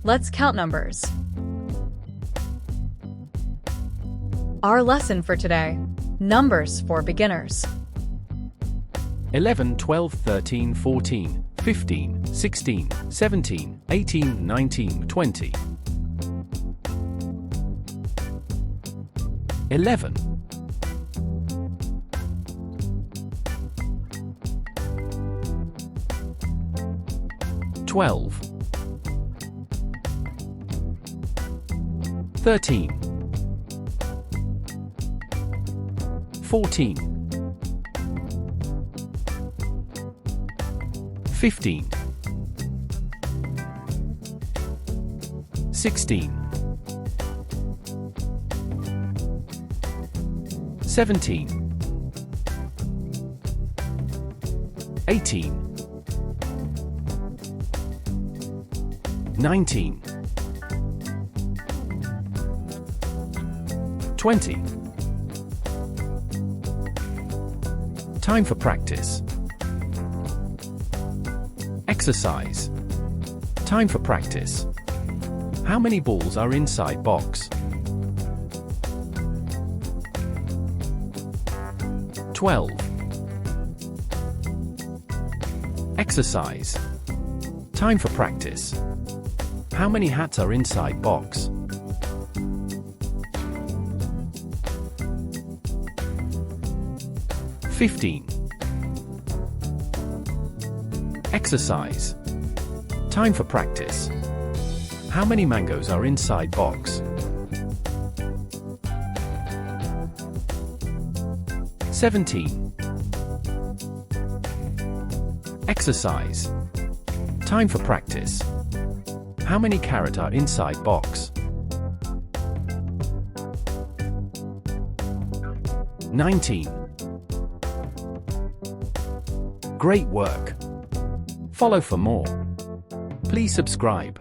Let's count numbers. Our lesson for today: numbers for beginners. 11, 12, 13, 14, 15, 16, 17, 18, 19, 20. 11, 12, 13, 14, 15, 16, 17, 18, 19, 20. Time for practice. Exercise. Time for practice. How many balls are inside box? 12. Exercise. Time for practice. How many hats are inside box? 15. Exercise. Time for practice. How many mangoes are inside box? 17. Exercise. Time for practice. How many carrots are inside box? 19. Great work! Follow for more. Please subscribe.